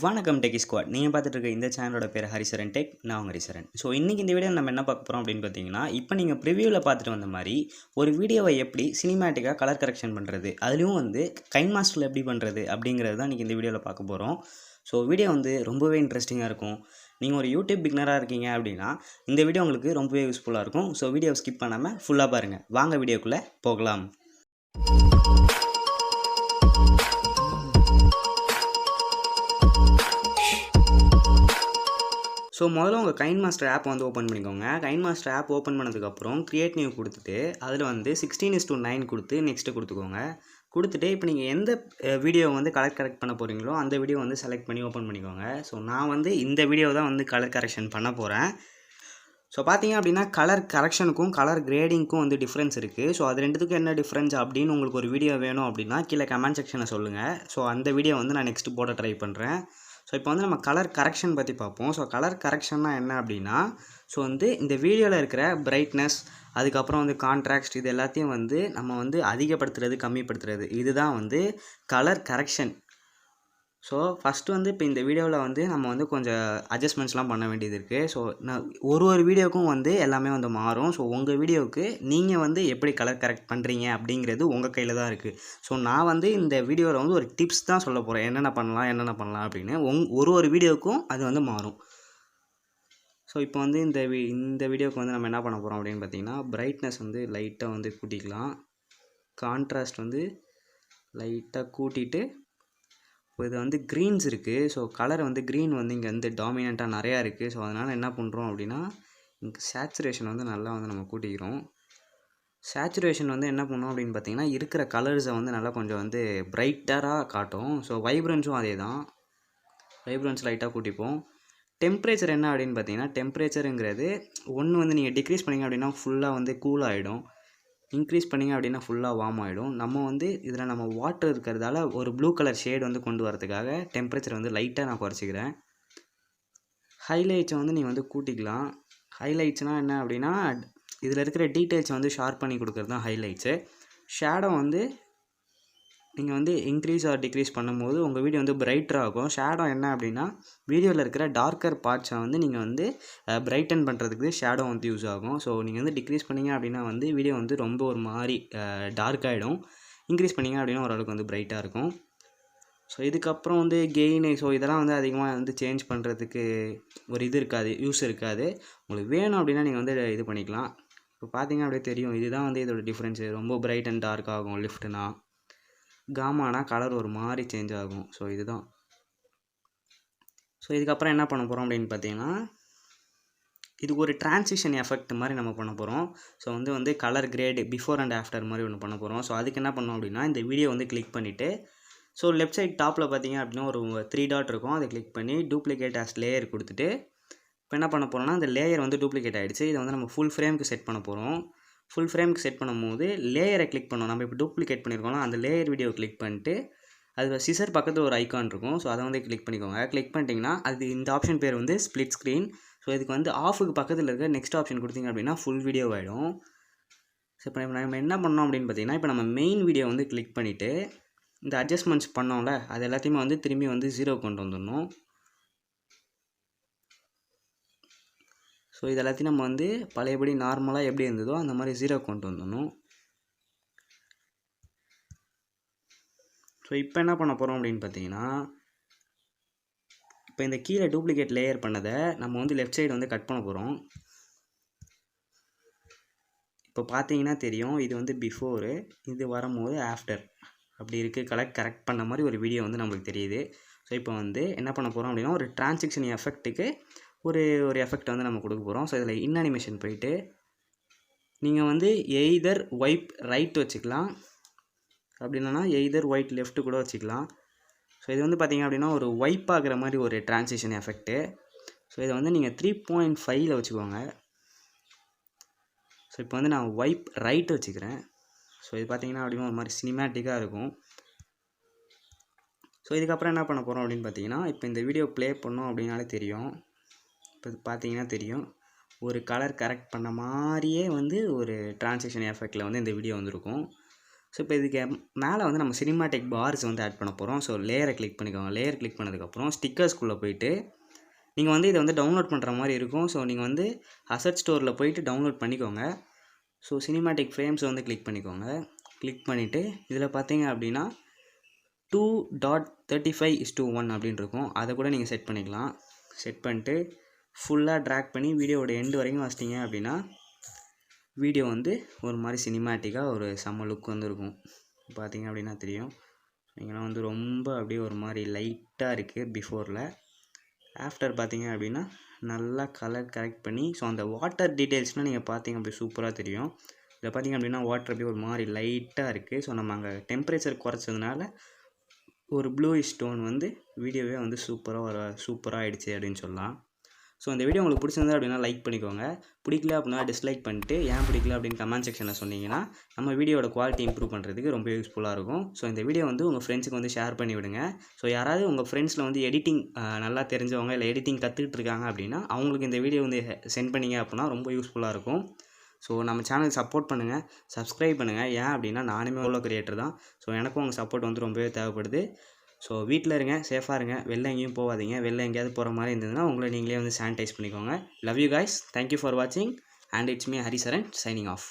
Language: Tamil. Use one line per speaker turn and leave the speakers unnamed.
வணக்கம் டெக்கி ஸ்குவாட். நீங்கள் பார்த்துட்டு இருக்க இந்த சேனலோட பேர் ஹரிசரன் டெக். நான் உங்கள் ஹரிசரன். ஸோ இன்றைக்கி இந்த வீடியோ நம்ம என்ன பார்க்க போகிறோம் அப்படின்னு பார்த்தீங்கன்னா, இப்போ நீங்கள் ப்ரிவியூவில் பார்த்துட்டு வந்த மாதிரி ஒரு வீடியோவை எப்படி சினிமேட்டிக்காக கலர் கரெக்ஷன் பண்ணுறது, அதுலேயும் கைன்மாஸ்டரில் எப்படி பண்ணுறது அப்படிங்கிறது தான் இன்றைக்கி இந்த வீடியோவில் பார்க்க போகிறோம். ஸோ வீடியோ ரொம்பவே இன்ட்ரெஸ்டிங்காக இருக்கும். நீங்கள் ஒரு யூடியூப் பிகினராக இருக்கீங்க அப்படின்னா இந்த வீடியோ உங்களுக்கு ரொம்பவே யூஸ்ஃபுல்லாக இருக்கும். ஸோ வீடியோவை ஸ்கிப் பண்ணாமல் ஃபுல்லாக பாருங்கள். வாங்க வீடியோக்குள்ளே போகலாம். ஸோ முதல்ல உங்கள் கைன்மாஸ்டர் ஆப் ஓப்பன் பண்ணிக்கோங்க. கைன்மாஸ்டர் ஆப் ஓப்பன் பண்ணதுக்கப்புறம் கிரியேட் நியூ கொடுத்துட்டு அதில் 16:9 கொடுத்து நெக்ஸ்ட்டு கொடுத்துக்கோங்க. கொடுத்துட்டு இப்போ நீங்கள் எந்த வீடியோ கரெக்ட் பண்ண போகிறீங்களோ அந்த வீடியோ செலக்ட் பண்ணி ஓப்பன் பண்ணிக்கோங்க. ஸோ நான் இந்த வீடியோ தான் கலர் கரெக்ஷன் பண்ண போகிறேன். ஸோ பார்த்தீங்க அப்படின்னா கலர் கரெக்ஷனுக்கும் கலர் கிரேடிங்க்கும் டிஃப்ரென்ஸ் இருக்குது. ஸோ அது ரெண்டுத்துக்கும் என்ன டிஃப்ரென்ஸ் அப்படின்னு உங்களுக்கு ஒரு வீடியோ வேணும் அப்படின்னா கீழே கமெண்ட் செக்ஷனை சொல்லுங்கள். ஸோ அந்த வீடியோ நான் நெக்ஸ்ட்டு போட ட்ரை பண்ணுறேன். ஸோ இப்போ நம்ம கலர் கரெக்ஷன் பற்றி பார்ப்போம். ஸோ கலர் கரெக்ஷன்னா என்ன அப்படின்னா, ஸோ இந்த வீடியோவில் இருக்கிற பிரைட்னஸ், அதுக்கப்புறம் கான்ட்ராக்ட், இது எல்லாத்தையும் நம்ம அதிகப்படுத்துறது கம்மிப்படுத்துறது, இதுதான் கலர் கரெக்ஷன். ஸோ ஃபஸ்ட்டு இப்போ இந்த வீடியோவில் நம்ம கொஞ்சம் அட்ஜஸ்ட்மெண்ட்ஸ்லாம் பண்ண வேண்டியது இருக்குது. ஸோ நான் ஒரு வீடியோவுக்கும் எல்லாமே மாறும். ஸோ உங்கள் வீடியோவுக்கு நீங்கள் எப்படி கலர் கரெக்ட் பண்ணுறீங்க அப்படிங்கிறது உங்கள் கையில் தான் இருக்குது. ஸோ நான் இந்த வீடியோவில் ஒரு டிப்ஸ் தான் சொல்ல போகிறேன், என்னென்ன பண்ணலாம் அப்படின்னு. ஒரு வீடியோவுக்கும் அது மாறும். ஸோ இப்போ இந்த வீடியோவுக்கு நம்ம என்ன பண்ண போகிறோம் அப்படின்னு பார்த்தீங்கன்னா, பிரைட்னஸ் லைட்டாக கூட்டிக்கலாம். கான்ட்ராஸ்ட் லைட்டாக கூட்டிட்டு இப்போ இது க்ரீன்ஸ் இருக்குது. ஸோ கலர் க்ரீன் இங்கே டாமினண்ட்டாக நிறையா இருக்குது. ஸோ அதனால் என்ன பண்ணுறோம் அப்படின்னா, இங்கே சேச்சுரேஷன் நல்லா நம்ம கூட்டிக்கிறோம். சேச்சுரேஷன் என்ன பண்ணோம் அப்படின்னு பார்த்தீங்கன்னா, இருக்கிற கலர்ஸை நல்லா கொஞ்சம் பிரைட்டராக காட்டும். ஸோ வைப்ரன்ஸும் அதே தான், வைப்ரன்ஸ் லைட்டாக கூட்டிப்போம். டெம்பரேச்சர் என்ன அப்படின்னு பார்த்தீங்கன்னா, டெம்பரேச்சருங்கிறது ஒன்று நீங்கள் டிக்ரீஸ் பண்ணிங்க அப்படின்னா ஃபுல்லாக கூல் ஆகிடும். இன்க்ரீஸ் பண்ணிங்க அப்படின்னா ஃபுல்லாக வார்ம் ஆகிடும். நம்ம இதில் நம்ம வாட்டர் இருக்கிறதால ஒரு ப்ளூ கலர் ஷேட் கொண்டு வரதுக்காக டெம்பரேச்சர் லைட்டாக நான் குறைச்சிக்கிறேன். ஹைலைட்ஸை நீங்கள் கூட்டிக்கலாம். ஹைலைட்ஸ்னால் என்ன அப்படின்னா, இதில் இருக்கிற டீட்டெயில்ஸை ஷார்ப் பண்ணி கொடுக்குறது தான் ஹைலைட்ஸு. ஷேடோ நீங்கள் இன்க்ரீஸ் ஆர் டிக்ரீஸ் பண்ணும்போது உங்கள் வீடியோ பிரைட்டராக ஆகும். ஷேடோ என்ன அப்படின்னா, வீடியோவில் இருக்கிற டார்க்கர் பார்ட்ஸை நீங்கள் பிரைட்டன் பண்ணுறதுக்கு ஷேடோ யூஸ் ஆகும். ஸோ நீங்கள் டிக்ரீஸ் பண்ணிங்க அப்படின்னா வீடியோ ரொம்ப ஒரு மாதிரி டார்க் ஆகிடும். இன்க்ரீஸ் பண்ணிங்க அப்படின்னா ஓரளவுக்கு பிரைட்டாக இருக்கும். ஸோ இதுக்கப்புறம் கெயின், ஸோ இதெல்லாம் அதிகமாக சேஞ்ச் பண்ணுறதுக்கு ஒரு இது இருக்காது, யூஸ் இருக்காது. உங்களுக்கு வேணும் அப்படின்னா நீங்கள் இது பண்ணிக்கலாம். இப்போ பார்த்தீங்க அப்படியே தெரியும், இதுதான் இதோட டிஃப்ரென்ஸு. ரொம்ப பிரைட் அண்ட் டார்க் ஆகும் லிஃப்ட்னா. காமானா கலர் ஒரு மாதிரி சேஞ்ச் ஆகும். ஸோ இதுதான். ஸோ இதுக்கப்புறம் என்ன பண்ண போகிறோம் அப்படின்னு பார்த்தீங்கன்னா, இதுக்கு ஒரு டிரான்சிஷன் எஃபெக்ட் மாதிரி நம்ம பண்ண போகிறோம். So colour grade before and after மாதிரி ஒன்று பண்ண போகிறோம். ஸோ அதுக்கு என்ன பண்ணோம் அப்படின்னா, இந்த வீடியோ கிளிக் பண்ணிவிட்டு, ஸோ லெஃப்ட் சைட் டாப்பில் பார்த்தீங்க அப்படின்னா ஒரு 3 டாட் இருக்கும். அதை கிளிக் பண்ணி டூப்ளிகேட் ஆஸ் லேயர் கொடுத்துட்டு, இப்போ என்ன பண்ண போகிறோம்னா, இந்த லேயர் டூப்ளிகேட் ஆகிடுச்சு. இதை நம்ம ஃபுல் ஃப்ரேமுக்கு செட் பண்ண போகிறோம். ஃபுல் ஃப்ரேமுக்கு செட் பண்ணும்போது லேயரை கிளிக் பண்ணோம். நம்ம இப்போ டூப்ளிகேட் பண்ணியிருக்கோம்னா அந்த லேயர் வீடியோ கிளிக் பண்ணிட்டு, அது சிசர் பக்கத்தில் ஒரு ஐக்கான் இருக்கும். ஸோ அதை கிளிக் பண்ணிக்கோங்க. கிளிக் பண்ணிட்டீங்கன்னா அது இந்த ஆப்ஷன் பேர் ஸ்ப்ளிட் ஸ்க்ரீன். ஸோ இதுக்கு ஆஃபுக்கு பக்கத்தில் இருக்க நெக்ஸ்ட் ஆப்ஷன் கொடுத்தீங்க அப்படின்னா ஃபுல் வீடியோ ஆகிடும். ஸோ இப்போ நம்ம என்ன பண்ணோம் அப்படின்னு பார்த்தீங்கன்னா, இப்போ நம்ம மெயின் வீடியோ கிளிக் பண்ணிவிட்டு இந்த அட்ஜஸ்ட்மெண்ட்ஸ் பண்ணோம்ல, அது எல்லாத்தையுமே திரும்பி 0 கொண்டு வந்துடணும். ஸோ இது எல்லாத்தையும் நம்ம பழையபடி நார்மலாக எப்படி இருந்ததோ அந்த மாதிரி 0 கொண்டு வந்துடணும். ஸோ இப்போ என்ன பண்ண போகிறோம் அப்படின்னு பார்த்தீங்கன்னா, இப்போ இந்த கீழே டூப்ளிகேட் லேயர் பண்ணதை நம்ம லெஃப்ட் சைடு கட் பண்ண போகிறோம். இப்போ பார்த்தீங்கன்னா தெரியும், இது பிஃபோரு, இது வரும்போது ஆஃப்டர் அப்படி இருக்குது. கரெக்ட் பண்ண மாதிரி ஒரு வீடியோ நம்மளுக்கு தெரியுது. ஸோ இப்போ என்ன பண்ண போகிறோம் அப்படின்னா, ஒரு டிரான்சிஷன் எஃபெக்ட்டுக்கு ஒரு எஃபெக்ட் நம்ம கொடுக்க போகிறோம். ஸோ இதில் இன் அனிமேஷன் போயிட்டு நீங்கள் எய்தர் வைப் ரைட் வச்சுக்கலாம், அப்படின்னா எய்தர் ஒயிட் லெஃப்ட்டு கூட வச்சுக்கலாம். ஸோ இது பார்த்தீங்க அப்படின்னா ஒரு வைப் ஆகிற மாதிரி ஒரு டிரான்சிஷன் எஃபெக்ட்டு. ஸோ இதை நீங்கள் 3.5 வச்சுக்கோங்க. ஸோ இப்போ நான் வைப் ரைட் வச்சுக்கிறேன். ஸோ இது பார்த்தீங்கன்னா அப்படின்னா ஒரு மாதிரி சினிமேட்டிக்காக இருக்கும். ஸோ இதுக்கப்புறம் என்ன பண்ண போகிறோம் அப்படின்னு பார்த்தீங்கன்னா, இப்போ இந்த வீடியோ ப்ளே பண்ணோம் அப்படின்னாலே தெரியும். இப்போ பார்த்தீங்கன்னா தெரியும், ஒரு கலர் கரெக்ட் பண்ண மாதிரியே ஒரு டிரான்சிஷன் எஃபெக்டில் இந்த வீடியோ இருக்கும். ஸோ இப்போ இதுக்கு மேலே வந்து நம்ம சினிமாட்டிக் பார்ஸ் வந்து ஆட் பண்ண போகிறோம். ஸோ லேயரை கிளிக் பண்ணிக்கோங்க. லேயர் கிளிக் பண்ணதுக்கப்புறம் ஸ்டிக்கர்ஸ்குள்ளே போயிட்டு நீங்கள் வந்து இதை வந்து டவுன்லோட் பண்ணுற மாதிரி இருக்கும். ஸோ நீங்கள் வந்து அசட் ஸ்டோரில் போயிட்டு டவுன்லோட் பண்ணிக்கோங்க. ஸோ சினிமாட்டிக் ஃப்ரேம்ஸ் வந்து கிளிக் பண்ணிக்கோங்க. கிளிக் பண்ணிவிட்டு இதில் பார்த்தீங்க அப்படின்னா 2.35:1 அப்படின்னு இருக்கும். அதை கூட நீங்கள் செட் பண்ணிக்கலாம். செட் பண்ணிட்டு ஃபுல்லாக ட்ராக் பண்ணி வீடியோவோட எண்டு வரைக்கும் வச்சிட்டிங்க அப்படின்னா வீடியோ வந்து ஒரு மாதிரி சினிமேட்டிக்காக ஒரு செம்ம லுக் வந்து இருக்கும். பார்த்தீங்க அப்படின்னா தெரியும். நீங்களாம் வந்து ரொம்ப அப்படியே ஒரு மாதிரி லைட்டாக இருக்குது பிஃபோரில். ஆஃப்டர் பார்த்தீங்க அப்படின்னா நல்லா கலர் கரெக்ட் பண்ணி ஸோ அந்த வாட்டர் டீட்டெயில்ஸ்னால் நீங்கள் பார்த்தீங்க அப்படி சூப்பராக தெரியும். இதில் பார்த்தீங்க அப்படின்னா வாட்டர் அப்படியே ஒரு மாதிரி லைட்டாக இருக்குது. ஸோ நம்ம அங்கே டெம்பரேச்சர் குறைச்சதுனால ஒரு ப்ளூயிஷ் டோன் வந்து வீடியோவே வந்து சூப்பராக ஆகிடுச்சு அப்படின்னு சொல்லலாம். ஸோ இந்த வீடியோ உங்களுக்கு பிடிச்சிருந்தா அப்படின்னா லைக் பண்ணிக்கோங்க. பிடிக்கல அப்படின்னா டிஸ்லைக் பண்ணிட்டு ஏன் பிடிக்கல அப்படின்னு கமெண்ட் செக்ஷனில் சொன்னீங்கன்னா நம்ம வீடியோட குவாலிட்டி இம்ப்ரூவ் பண்ணுறதுக்கு ரொம்ப யூஸ்ஃபுல்லாக இருக்கும். ஸோ இந்த வீடியோ வந்து உங்கள் ஃப்ரெண்ட்ஸுக்கு வந்து ஷேர் பண்ணி விடுங்க. ஸோ யாராவது உங்கள் ஃப்ரெண்ட்ஸில் வந்து எடிட்டிங் நல்லா தெரிஞ்சவங்க இல்லை எடிட்டிங் கற்றுக்கிட்டு இருக்காங்க அப்படின்னா அவங்களுக்கு இந்த வீடியோ வந்து சென்ட் பண்ணிங்க அப்படின்னா ரொம்ப யூஸ்ஃபுல்லாக இருக்கும். ஸோ நம்ம சேனல் சப்போர்ட் பண்ணுங்கள், சப்ஸ்கிரைப் பண்ணுங்கள். ஏன் அப்படின்னா நானுமே உள்ள கிரியேட்டர் தான். ஸோ எனக்கும் உங்கள் சப்போர்ட் வந்து ரொம்பவே தேவைப்படுது. ஸோ வீட்டில் இருங்க, சேஃபாக இருங்க, வெளில எங்கேயும் போகாதீங்க. வெளில எங்கேயாவது போகிற மாதிரி இருந்ததுன்னா உங்களை நீங்களே வந்து சானிடைஸ் பண்ணிக்கோங்க. Love you guys. Thank you for watching and it's me Harisaran signing off.